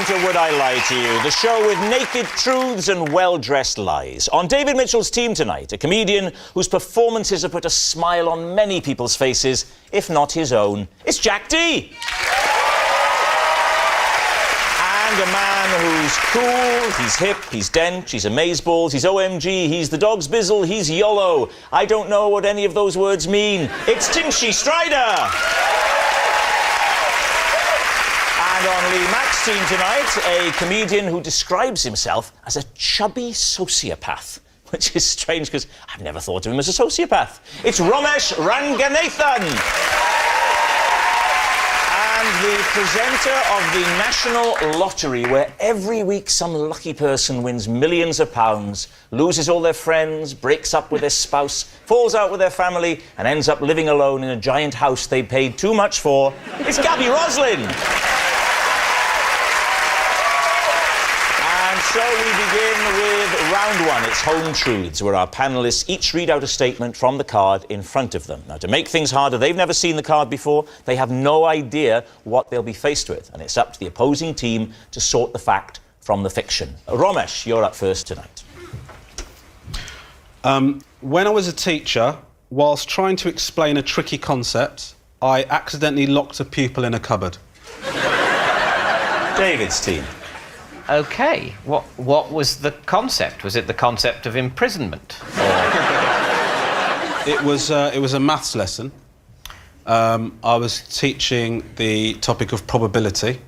to Would I Lie to You, the show with naked truths and well-dressed lies. On David Mitchell's team tonight, a comedian whose performances have put a smile on many people's faces, if not his own. It's Jack D. And a man who's cool, he's hip, he's dench, he's amazeballs, he's OMG, he's the dog's bizzle, he's YOLO. I don't know what any of those words mean. It's Tinchy Strider. And on Lee Mack's team tonight, a comedian who describes himself as a chubby sociopath, which is strange because I've never thought of him as a sociopath. It's Romesh Ranganathan. And the presenter of the National Lottery, where every week some lucky person wins millions of pounds, loses all their friends, breaks up with their spouse, falls out with their family, and ends up living alone in a giant house they paid too much for. It's Gabby Roslin. So we begin with round one. It's Home Truths, where our panellists each read out a statement from the card in front of them. Now, to make things harder, they've never seen the card before. They have no idea what they'll be faced with. And it's up to the opposing team to sort the fact from the fiction. Romesh, you're up first tonight. When I was a teacher, whilst trying to explain a tricky concept, I accidentally locked a pupil in a cupboard. David's team. OK, what was the concept? Was it the concept of imprisonment? It was a maths lesson. I was teaching the topic of probability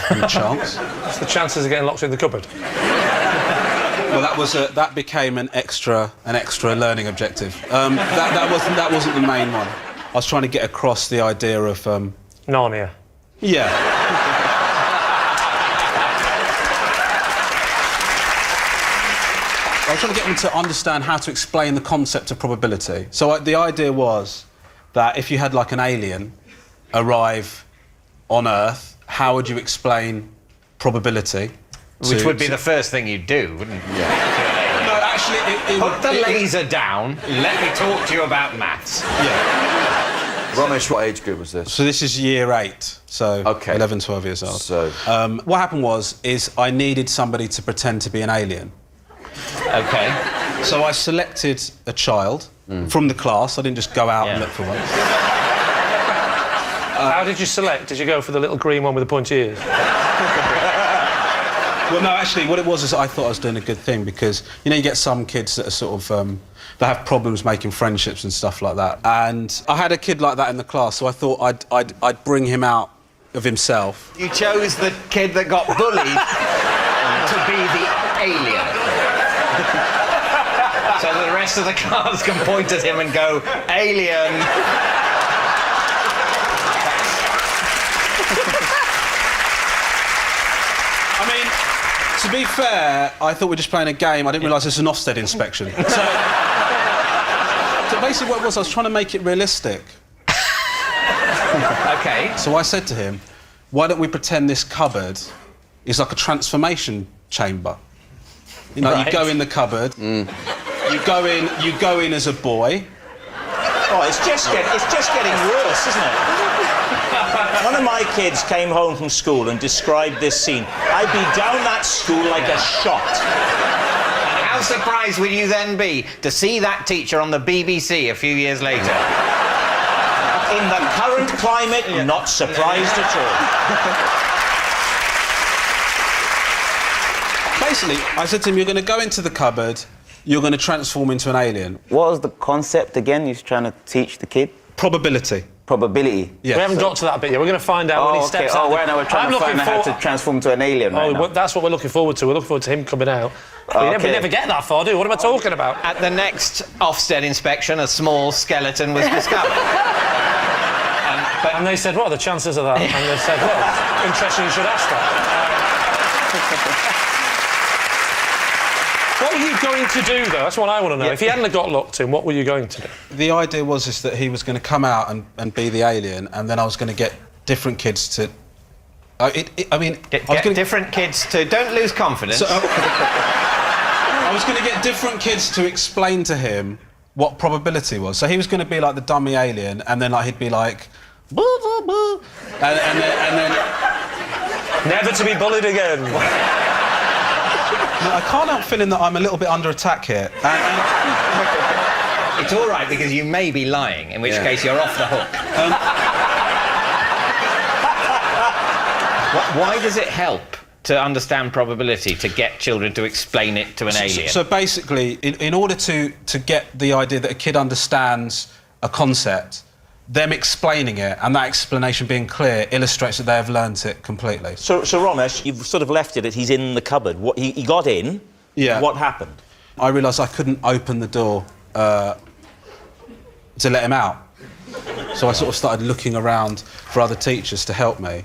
and chance. What's the chances of getting locked in the cupboard? Well, that became an extra learning objective. That wasn't the main one. I was trying to get across the idea of Narnia. Yeah. I was trying to get them to understand how to explain the concept of probability. So the idea was that if you had, like, an alien arrive on Earth, how would you explain probability? Which would be the first thing you'd do, wouldn't it? Yeah. No, actually... Put the laser down, let me talk to you about maths. Yeah. Romesh, what age group was this? So this is year 8, so okay. 11, 12 years old. So... what happened is I needed somebody to pretend to be an alien. OK. So I selected a child from the class. I didn't just go out and look for one. How did you select? Did you go for the little green one with the pointy ears? Well, no, actually, what it was is I thought I was doing a good thing because, you know, you get some kids that are sort of... they have problems making friendships and stuff like that. And I had a kid like that in the class, so I thought I'd bring him out of himself. You chose the kid that got bullied to be the alien. So that the rest of the class can point at him and go, alien. I mean, to be fair, I thought we were just playing a game. I didn't realise it's an Ofsted inspection. So basically what it was, I was trying to make it realistic. OK. So I said to him, why don't we pretend this cupboard is like a transformation chamber? You know, you go in the cupboard, you go in as a boy. Oh, it's just getting worse, isn't it? One of my kids came home from school and described this scene. I'd be down that school like a shot. And how surprised would you then be to see that teacher on the BBC a few years later? In the current climate, not surprised at all. Basically, I said to him, you're going to go into the cupboard, you're going to transform into an alien. What was the concept again you're trying to teach the kid? Probability. Probability. Yeah. We haven't got to that bit yet. We're going to find out when he steps out. Oh, right now we're trying to find out how to transform into an alien right now. That's what we're looking forward to. We're looking forward to him coming out. We never get that far, do we? What am I talking about? At the next Ofsted inspection, a small skeleton was discovered. And they said, what are the chances of that? And they said, well, interesting you should ask that. What were you going to do, though? That's what I want to know. Yeah. If he hadn't got locked in, what were you going to do? The idea was that he was going to come out and be the alien, and then I was going to get different kids to... different kids to... Don't lose confidence. So, I was going to get different kids to explain to him what probability was. So he was going to be like the dummy alien, and then like he'd be like... Boo, boo, boo. And then Never to be bullied again. I can't help feeling that I'm a little bit under attack here. It's all right, because you may be lying, in which case you're off the hook. Why does it help to understand probability, to get children to explain it to an alien? So basically, in order to get the idea that a kid understands a concept, them explaining it and that explanation being clear illustrates that they have learnt it completely. So Romesh, you've sort of left it at he's in the cupboard. He got in. Yeah. What happened? I realised I couldn't open the door to let him out. So I sort of started looking around for other teachers to help me.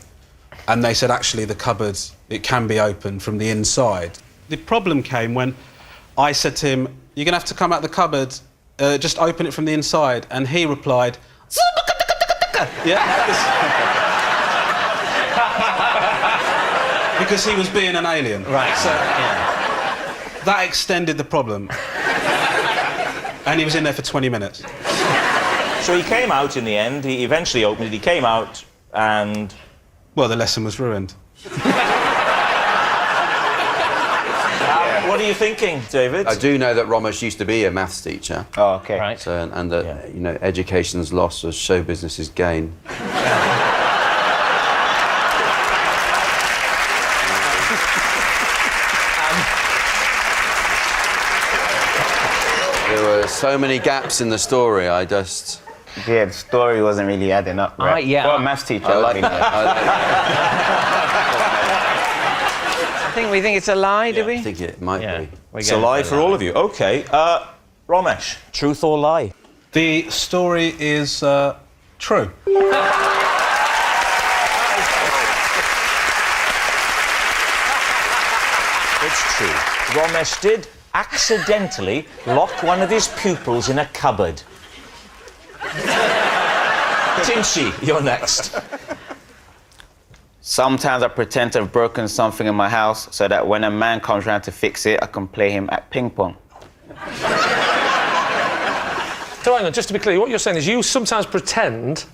And they said, actually, the cupboard, it can be opened from the inside. The problem came when I said to him, you're going to have to come out the cupboard, just open it from the inside. And he replied, yeah. Because he was being an alien. Right. So that extended the problem. And he was in there for 20 minutes. So he came out in the end, he eventually opened it, he came out and... Well, the lesson was ruined. What are you thinking, David? I do know that Romesh used to be a maths teacher. Oh, okay. Right. So, and that, you know, education's loss was show business's gain. There were so many gaps in the story, I just... Yeah, the story wasn't really adding up, right? Yeah. For a maths teacher, I like We think it's a lie, do we? I think it might be. It's a lie for all of you. OK. Romesh, truth or lie? The story is true. It's true. Romesh did accidentally lock one of his pupils in a cupboard. Tinchy, you're next. Sometimes I pretend to have broken something in my house so that when a man comes round to fix it, I can play him at ping pong. So hang on, just to be clear, what you're saying is you sometimes pretend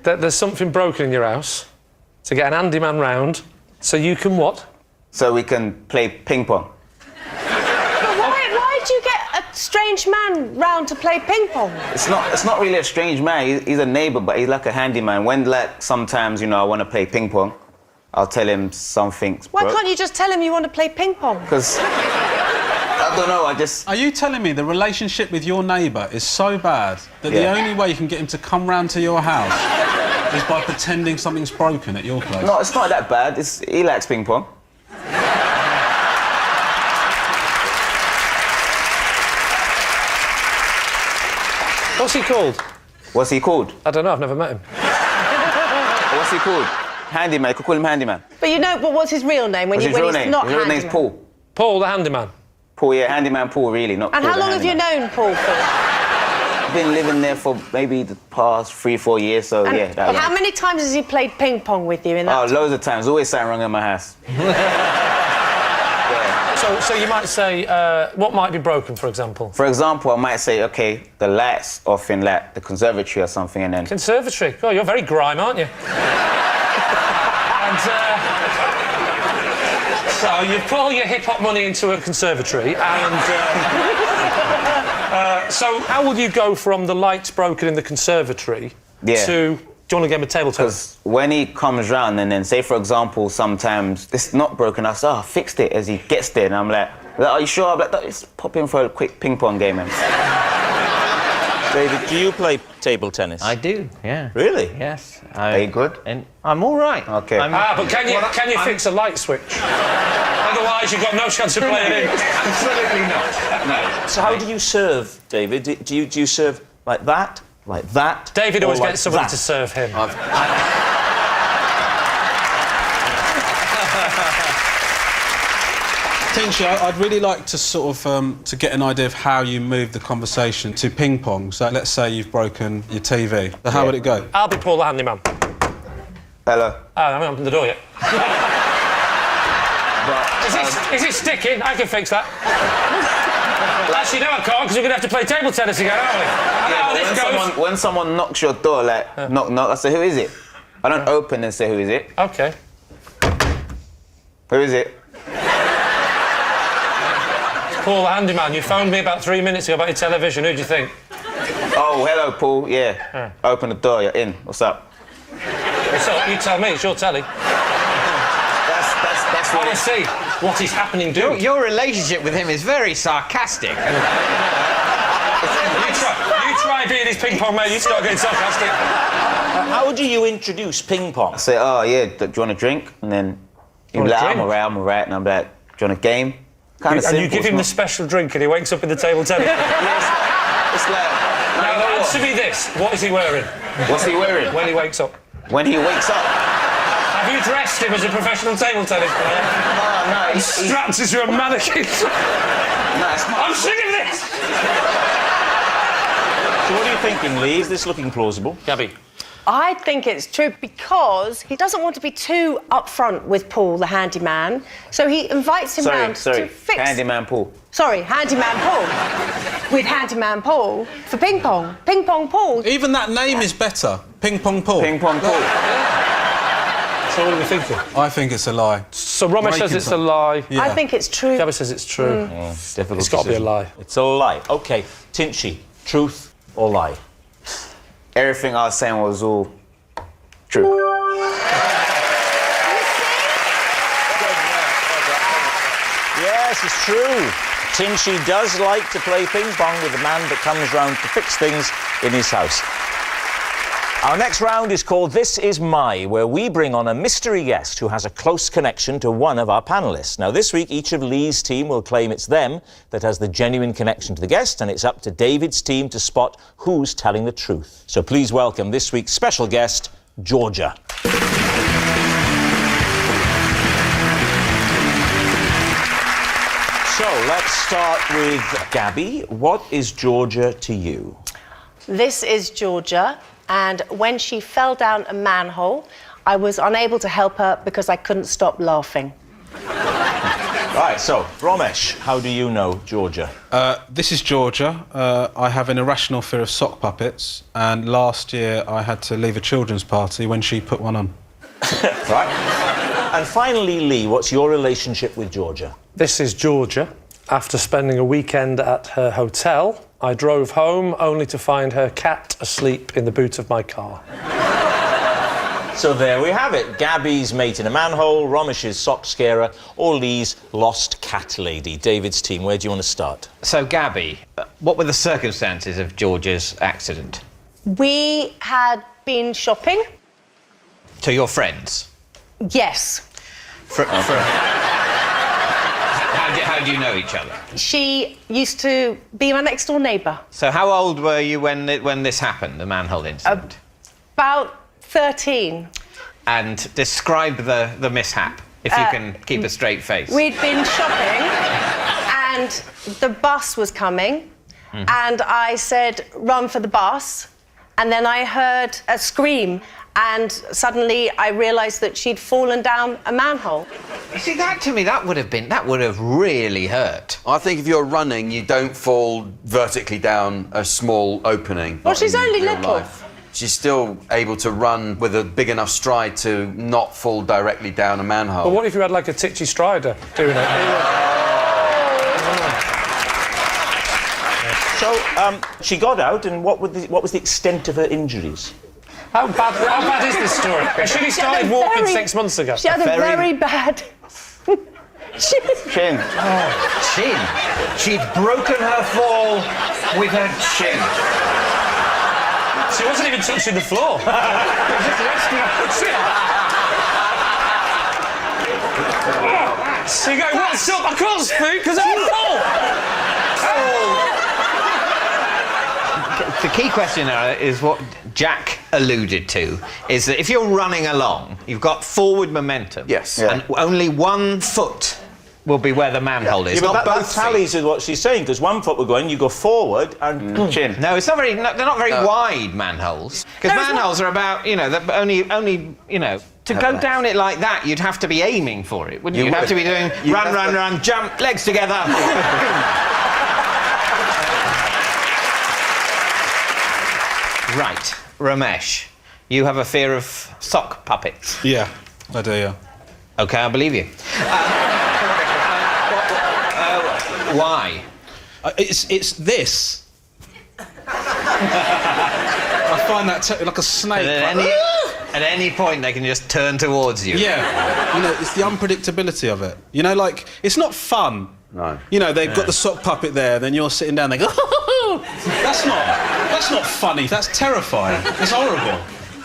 that there's something broken in your house to get an handyman round so you can what? So we can play ping pong. Why do you get a strange man round to play ping pong? It's not really a strange man. He's a neighbour, but he's like a handyman. When, like, sometimes, you know, I want to play ping pong, I'll tell him something's Why broke. can't you just tell him you want to play ping pong? Because, I don't know, I just... Are you telling me the relationship with your neighbour is so bad that the only way you can get him to come round to your house is by pretending something's broken at your place? No, it's not that bad. He likes ping pong. What's he called? What's he called? I don't know, I've never met him. What's he called? Handyman. You could call him Handyman. But you know, but what's his real name when What's his when real he's name? not His real name's handyman? Paul. Paul, the handyman. Paul, yeah, Handyman Paul, really, not And Paul how the long have you handyman. known Paul for? I've been living there for maybe the past 3-4 years, so And yeah. That how long. many times has he played ping pong with you in that? Oh, loads of times. Always something wrong in my house. So you might say, what might be broken, for example? For example, I might say, OK, the light's off in, like, the conservatory or something, and then... Conservatory. Oh, you're very grime, aren't you? And, so you put all your hip-hop money into a conservatory, and... so how would you go from the lights broken in the conservatory to... Do you want to get him a table tennis? Because when he comes round and then, say, for example, sometimes it's not broken, I say, oh, I fixed it as he gets there, and I'm like, are you sure? I'm like, let's pop in for a quick ping-pong game. David, do you play table tennis? I do, yeah. Really? Yes. Are you good? And I'm all right. OK. But can you fix a light switch? Otherwise, you've got no chance of playing it. Absolutely not. No. So how do you serve, David? Do you serve like that? Like that? David always like gets somebody that? to serve him. Tinchy, I'd really like to sort of to get an idea of how you move the conversation to ping pong. So let's say you've broken your TV. So how would it go? I'll be Paul the handyman. Hello. Oh, I haven't opened the door yet. Is it sticking? I can fix that. Actually, no, I can't, because we're going to have to play table tennis again, aren't we? When someone knocks your door, like, knock, knock, I say, who is it? I don't open and say, who is it? OK. Who is it? Paul, the handyman, you phoned me about 3 minutes ago about your television. Who do you think? Oh, hello, Paul. Yeah. Open the door. You're in. What's up? What's up? You tell me. It's your telly. That's I what want to it's... see what is happening, dude. Your relationship with him is very sarcastic. You try being his ping pong mate, you start getting sarcastic. How do you introduce ping pong? I say, oh, yeah, do you want a drink? And then he'll be like, I'm all right. And I'm like, do you want a game? Kind of simple. And you give him the special drink and he wakes up in the table tennis. It's like... Now, answer me this. What is he wearing? What's he wearing? When he wakes up. When he wakes up. Have you dressed him as a professional table tennis player? No, He strapped us to a mannequin. No, it's not. I'm sick of this! So what are you thinking, Lee? Is this looking plausible? Gabby. I think it's true because he doesn't want to be too upfront with Paul, the handyman. So he invites him round to fix... Handyman Paul. Sorry, handyman Paul. With handyman Paul for ping pong. Ping pong Paul. Even that name is better. Ping Pong Paul. Ping Pong Paul. So what are we thinking? I think it's a lie. So Romesh says it's a lie. Yeah. I think it's true. Gabby says it's true. Difficult It's got to be a decision. lie. It's a lie. OK, Tinchy, truth or lie? Everything I was saying was all true. Yes, it's true. Tinchy does like to play ping pong with the man that comes round to fix things in his house. Our next round is called This Is My, where we bring on a mystery guest who has a close connection to one of our panellists. Now, this week, each of Lee's team will claim it's them that has the genuine connection to the guest, and it's up to David's team to spot who's telling the truth. So please welcome this week's special guest, Georgia. So let's start with Gabby. What is Georgia to you? This is Georgia, and when she fell down a manhole, I was unable to help her because I couldn't stop laughing. Right, so, Romesh, how do you know Georgia? This is Georgia. I have an irrational fear of sock puppets, and last year I had to leave a children's party when she put one on. Right. And finally, Lee, what's your relationship with Georgia? This is Georgia. After spending a weekend at her hotel, I drove home only to find her cat asleep in the boot of my car. So there we have it. Gabby's mate in a manhole, Romesh's sock scarer, or Lee's lost cat lady. David's team, where do you want to start? So, Gabby, what were the circumstances of Georgia's accident? We had been shopping. To your friends? Yes. How do you know each other? She used to be my next door neighbour. So how old were you when this happened, the manhole incident? About 13. And describe the mishap, if you can keep a straight face. We'd been shopping and the bus was coming and I said, run for the bus. And then I heard a scream and suddenly I realised that she'd fallen down a manhole. You see, that to me, that would have really hurt. I think if you're running, you don't fall vertically down a small opening. Well, not she's in only real little. life. She's still able to run with a big enough stride to not fall directly down a manhole. But what if you had like a Titchy Strider doing it? So, she got out, and what was the extent of her injuries? How bad is this story? She only started walking 6 months ago. She had a very bad... Chin. Chin? She'd broken her fall with her chin. She wasn't even touching the floor. She was just resting on the chin. So you go, what's up? I can't speak because I'm full. The key question there is what Jack alluded to, is that if you're running along, you've got forward momentum. Yes. And only one foot will be where the manhole is, Yeah, not but that both tallies with what she's saying, because one foot will go in, you go forward, and Chin. feet. No, it's not very. They're not very wide manholes, because manholes are about, they're only, to go down it like that, you'd have to be aiming for it, wouldn't you? You'd have to be doing run, jump, legs together. Right, Ramesh, you have a fear of sock puppets. Yeah, I do, yeah. OK, I believe you. Why? It's this. I find that like a snake. At any point, they can just turn towards you. Yeah. You know, it's the unpredictability of it. You know, like, it's not fun. No. You know, they've got the sock puppet there, then you're sitting down, they go, that's not funny, that's terrifying. It's horrible.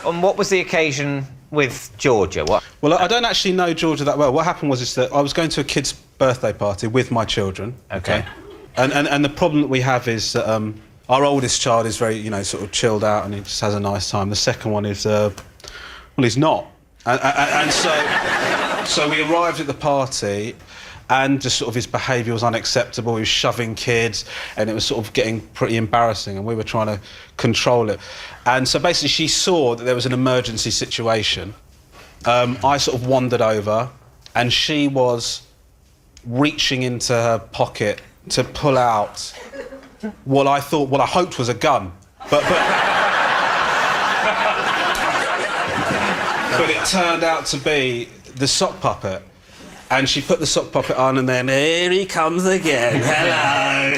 And what was the occasion with Georgia? What? Well, I don't actually know Georgia that well. What happened was that I was going to a kid's birthday party with my children. OK. And the problem that we have is that our oldest child is very, you know, sort of chilled out and he just has a nice time. The second one is, well, he's not. And so we arrived at the party and just sort of his behaviour was unacceptable. He was shoving kids and it was sort of getting pretty embarrassing and we were trying to control it. And so basically she saw that there was an emergency situation. I sort of wandered over and she was reaching into her pocket to pull out what I hoped was a gun. But it turned out to be the sock puppet. And she put the sock puppet on and then, here he comes again, hello.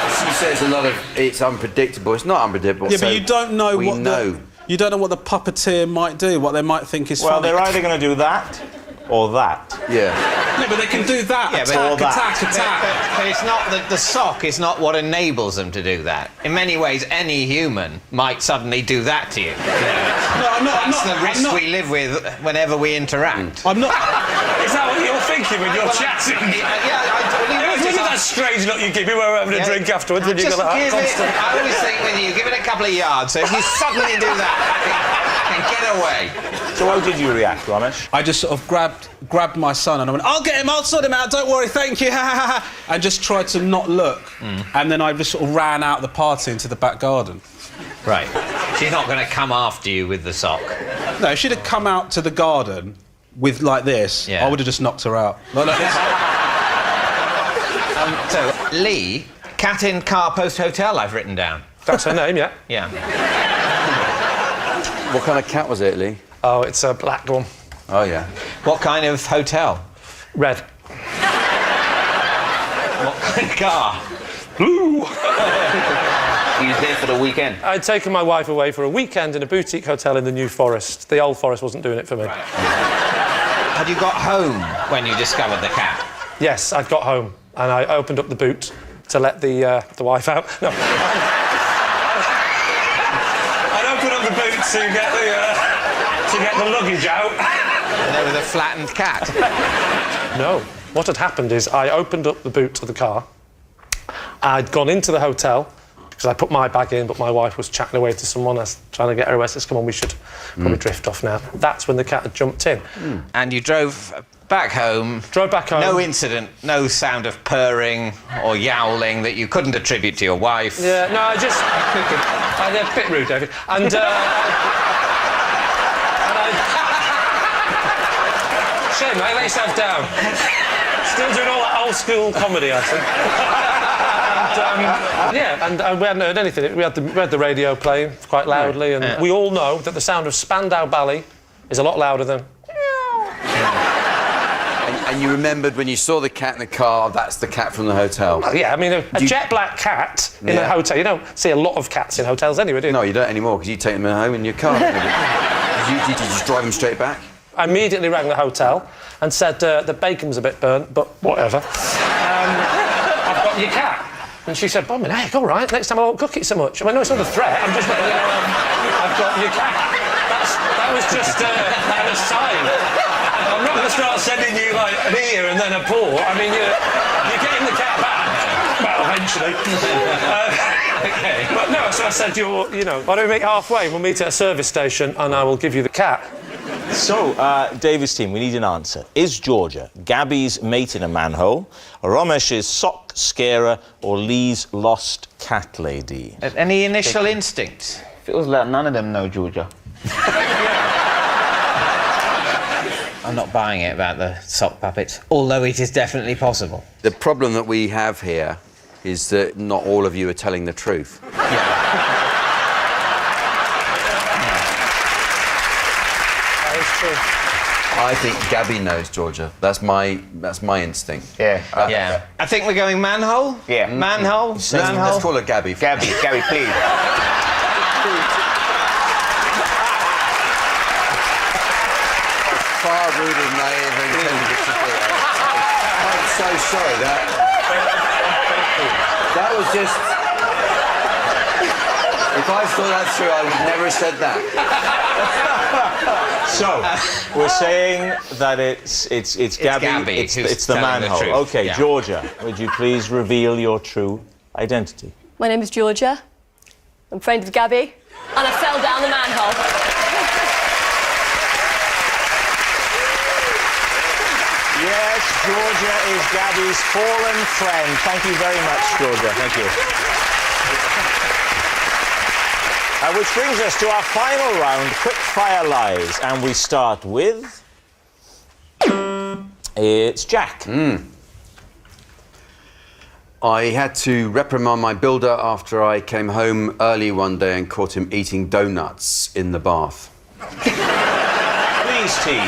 She says a lot of it's unpredictable. It's not unpredictable. Yeah, but you don't know you don't know what the puppeteer might do, what they might think is funny. Well, they're either going to do that or that. Yeah. No, but they can do that. Yeah, attack. But it's not the sock is not what enables them to do that. In many ways, any human might suddenly do that to you. No, I'm not. That's the risk we live with whenever we interact. I'm not. Is that what you're thinking when you're chatting? Wasn't that strange look you give me when we're having a drink afterwards? When you got that constant... I always think with you, give it a couple of yards. So if you suddenly do that, and get away. So how did you react, Ramesh? I just sort of grabbed my son and I went, I'll get him, I'll sort him out, don't worry, thank you, and just tried to not look. And then I just sort of ran out of the party into the back garden. Right. She's not going to come after you with the sock. No, if she'd have come out to the garden with like this, I would have just knocked her out. Like this. So, Lee, cat in car post hotel I've written down. That's her name, yeah? Yeah. What kind of cat was it, Lee? Oh, it's a black one. Oh, yeah. What kind of hotel? Red. What kind of car? Blue. He was there for the weekend. I'd taken my wife away for a weekend in a boutique hotel in the New Forest. The Old Forest wasn't doing it for me. Right. Had you got home when you discovered the cat? Yes, I'd got home and I opened up the boot to let the wife out. No. I'd opened up the boot to get the luggage out. And there was a flattened cat. No. What had happened is I opened up the boot of the car. I'd gone into the hotel because I put my bag in, but my wife was chatting away to someone. I was trying to get her away. Says, come on, we should probably drift off now. That's when the cat had jumped in. And you drove back home. Drove back home. No incident, no sound of purring or yowling that you couldn't attribute to your wife. Yeah, no, I just... a bit rude, David. And shame, mate, let yourself down. Still doing all that old school comedy, I think. And we hadn't heard anything. We had the radio playing quite loudly, and we all know that the sound of Spandau Ballet is a lot louder than... And you remembered when you saw the cat in the car, that's the cat from the hotel? Well, yeah, I mean, a jet black cat in a hotel. You don't see a lot of cats in hotels anyway, do you? No, you don't anymore, because you take them home in your car. Did you just drive them straight back? I immediately rang the hotel and said the bacon was a bit burnt, but whatever. I've got your cat. And she said, "Bombing egg, all right, next time I won't cook it so much." I mean, no, it's not a threat, I'm just letting you know I've got your cat. That was just an aside. I'm not going to start sending you, like, an ear and then a paw. I mean, you're getting the cat back. Well, eventually. Okay. But no, so I said, why don't we meet halfway? We'll meet at a service station and I will give you the cat. So, David's team, we need an answer. Is Georgia Gabby's mate in a manhole, Ramesh's sock scarer, or Lee's lost cat lady? Any initial instincts? Feels like none of them know Georgia. I'm not buying it about the sock puppets, although it is definitely possible. The problem that we have here is that not all of you are telling the truth. That is I think Gabby knows, Georgia. That's my instinct. Yeah. Yeah. I think we're going manhole. Yeah. Manhole. Let's Manhole. call her Gabby. Gabby, please. Far ruder than I ever intended it to be. I'm so sorry. That was just. If I thought that through, I would never have said that. So, we're saying that it's Gabby. Gabby It's who's the telling the manhole. truth, Okay, yeah. Georgia, would you please reveal your true identity? My name is Georgia. I'm friends with Gabby, and I fell down the manhole. Yes, Georgia is Gabby's fallen friend. Thank you very much, Georgia. Thank you. Which brings us to our final round, quick fire lies, and we start with. It's Jack. I had to reprimand my builder after I came home early one day and caught him eating donuts in the bath. Please, team.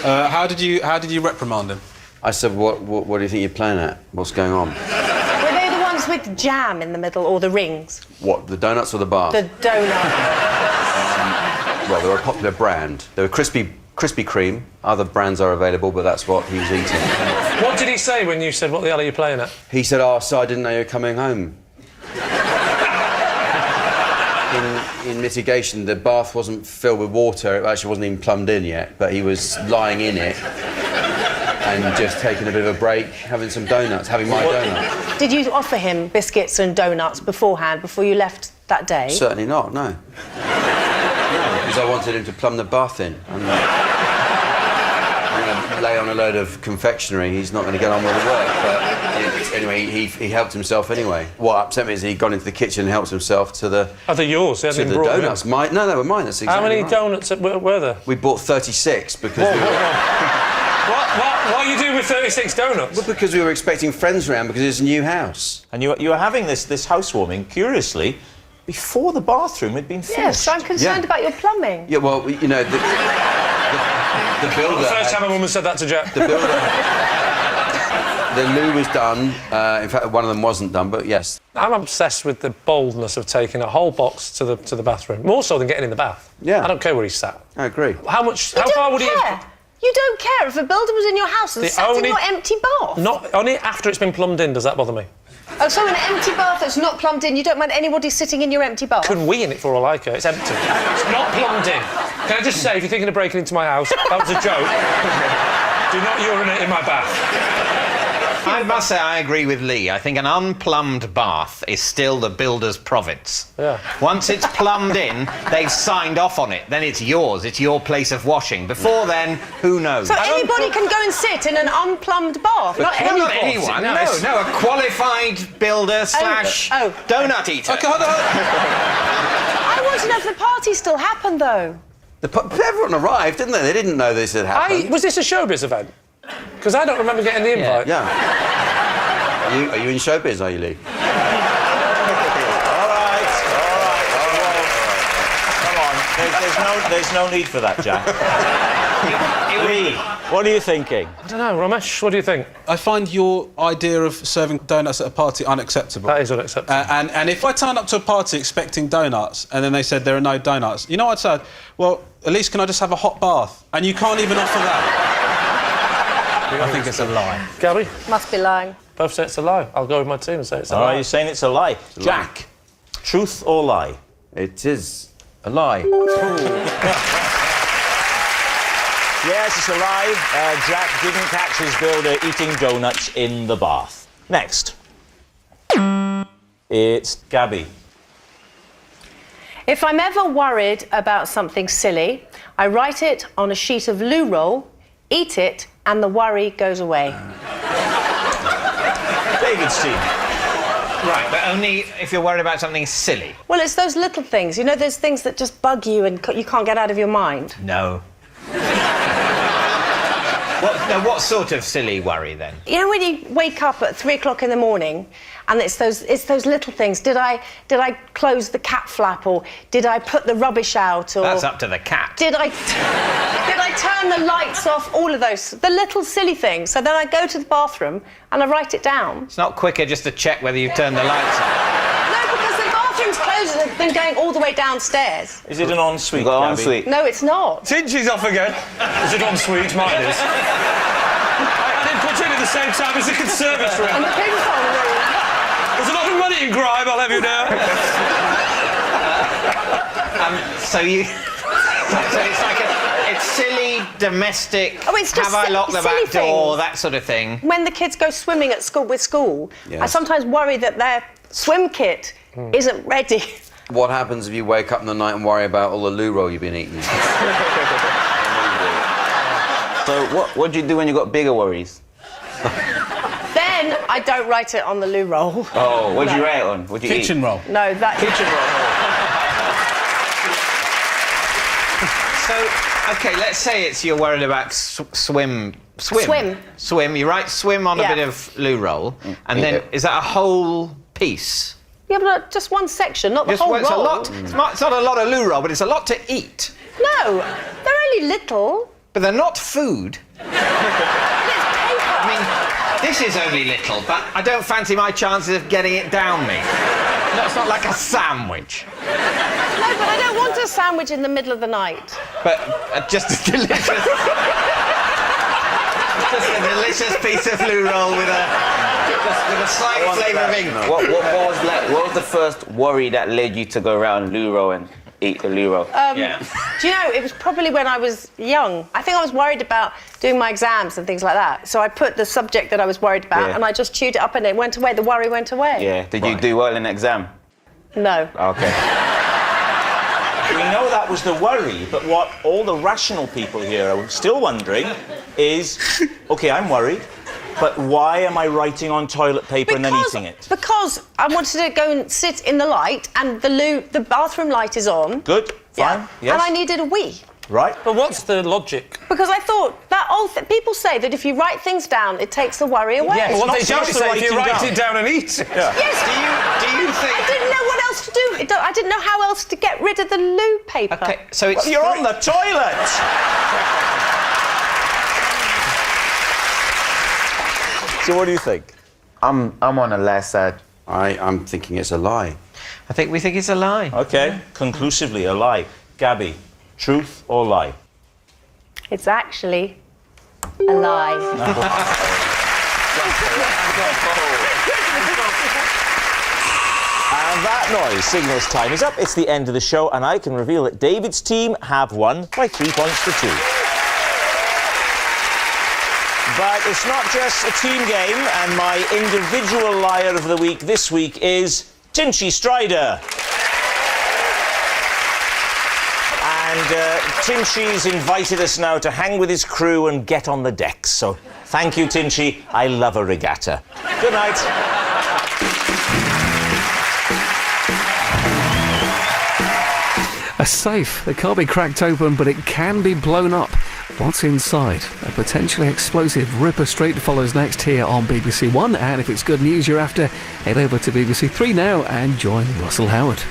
How did you reprimand him? I said, what do you think you're playing at? What's going on? Were they the ones with jam in the middle or the rings? What, the donuts or the bath? The donut. Well, they were a popular brand. They were Krispy Kreme. Other brands are available, but that's what he was eating. What did he say when you said, what the hell are you playing at? He said, oh, so I didn't know you were coming home. In mitigation, the bath wasn't filled with water. It actually wasn't even plumbed in yet, but he was lying in it and just taking a bit of a break, having some donuts, having my donuts. Did you offer him biscuits and donuts beforehand, before you left that day? Certainly not, no. Because I wanted him to plumb the bath in. I'm going to lay on a load of confectionery. He's not going to get on with the work. But anyway, he helped himself anyway. What upset me is he'd gone into the kitchen and helped himself to the... Are they yours? They to hadn't the been brought them in? donuts. No, they were mine. That's exactly How many right. donuts were there? We bought 36 because we were... What are you doing with 36 donuts? Well, because we were expecting friends around because it's a new house. And you were having this housewarming, curiously, before the bathroom had been finished. Yes, I'm concerned Yeah. about your plumbing. Yeah, well, you know, the builder... The first time a woman said that to Jack. The builder... The loo was done. In fact, one of them wasn't done, but yes. I'm obsessed with the boldness of taking a whole box to the bathroom, more so than getting in the bath. Yeah. I don't care where he's sat. I agree. How far would he? You don't care if a builder was in your house and sat in your empty bath? Not only after it's been plumbed in does that bother me. Oh, so an empty bath that's not plumbed in, you don't mind anybody sitting in your empty bath? Could wee in it for all I care. It's empty. It's not plumbed in. Can I just say, if you're thinking of breaking into my house, that was a joke. Do not urinate in my bath. I must say I agree with Lee. I think an unplumbed bath is still the builder's province. Yeah. Once it's plumbed in, they've signed off on it. Then it's yours. It's your place of washing. Before then, who knows? So anybody can go and sit in an unplumbed bath? Not anyone. No, a qualified builder slash donut eater. Okay, hold on. I want to know if the party still happened, though. Everyone arrived, didn't they? They didn't know this had happened. Was this a showbiz event? Because I don't remember getting the invite. Yeah. Are you in showbiz, are you, Lee? All right. Come on. There's no need for that, Jack. Lee, what are you thinking? I don't know, Ramesh, what do you think? I find your idea of serving donuts at a party unacceptable. That is unacceptable. And if I turn up to a party expecting donuts and then they said there are no donuts, you know what I'd say? Well, at least can I just have a hot bath? And you can't even offer that. I think it's a lie. Gabby? Must be lying. Both say it's a lie. I'll go with my team and say it's a lie. Are you saying it's a lie? Jack, truth or lie? It is a lie. Yes, it's a lie. Jack didn't catch his builder eating donuts in the bath. Next. It's Gabby. If I'm ever worried about something silly, I write it on a sheet of loo roll, eat it, and the worry goes away. David's team. Right, but only if you're worried about something silly. Well, it's those little things. You know, those things that just bug you and you can't get out of your mind. No. Now, what sort of silly worry then? You know when you wake up at 3 o'clock in the morning and it's those little things. Did I close the cat flap, or did I put the rubbish out, or That's up to the cat. did I turn the lights off? All of those, the little silly things. So then I go to the bathroom and I write it down. It's not quicker just to check whether you've turned the lights on. No, because the bathroom's closer than going all the way downstairs. Is it an ensuite, You got Gabby? ensuite. No, it's not. Tingy's off again. Is it en suite? Mine is. I didn't put it in at the same time as the conservatory. And the ping pong room. There's a lot of money in grime, I'll have you know. So it's like it's silly, domestic. Oh, it's just have I locked the silly back door? things. That sort of thing. When the kids go swimming at school with school, I Yes. sometimes worry that their swim kit isn't ready. What happens if you wake up in the night and worry about all the loo roll you've been eating? So what do you do when you got bigger worries? Then I don't write it on the loo roll. Oh, what do you write on? What do you Kitchen eat? roll. No, that Kitchen roll. So, OK, let's say you're worried about swim. Swim. You write swim on Yeah. a bit of loo roll, and then is that a whole piece? Yeah, but just one section, not the whole Well, it's a roll. lot. It's not a lot of loo roll, but it's a lot to eat. No, they're only little. But they're not food. It's paper. I mean, this is only little, but I don't fancy my chances of getting it down me. That's not like a sandwich. No, but I don't want a sandwich in the middle of the night. But just a delicious... just a delicious piece of loo roll with a slight flavour of England. What was the first worry that led you to go around loo roll and eat the loo roll? Yeah. Do you know, it was probably when I was young. I think I was worried about doing my exams and things like that. So I put the subject that I was worried about Yeah. and I just chewed it up and it went away. The worry went away. Yeah. Did you do well in the exam? No. Okay. We know that was the worry, but what all the rational people here are still wondering is, OK, I'm worried, but why am I writing on toilet paper and then eating it? Because I wanted to go and sit in the light and the bathroom light is on. Good, fine, yes. And I needed a wee. Right. But what's the logic? Because I thought that people say that if you write things down, it takes the worry away. Yeah, Well, not they don't just say if you writing write down. it down and eat it. Yeah. Yes. Do you think... I didn't know what else to do. I didn't know how else to get rid of the loo paper. OK, so it's... Well, you're on the toilet! So what do you think? I'm on the last side. I'm thinking it's a lie. we think it's a lie. OK, conclusively a lie. Gabby, truth or lie? It's actually a lie. And that noise signals time is up. It's the end of the show, and I can reveal that David's team have won by 3 points to 2. But it's not just a team game, and my individual liar of the week this week is Tinchy Strider. And Tinchy's invited us now to hang with his crew and get on the decks. So thank you, Tinchy. I love a regatta. Good night. A safe that can't be cracked open, but it can be blown up. What's inside? A potentially explosive Ripper Street follows next here on BBC One, and if it's good news you're after, head over to BBC Three now and join Russell Howard.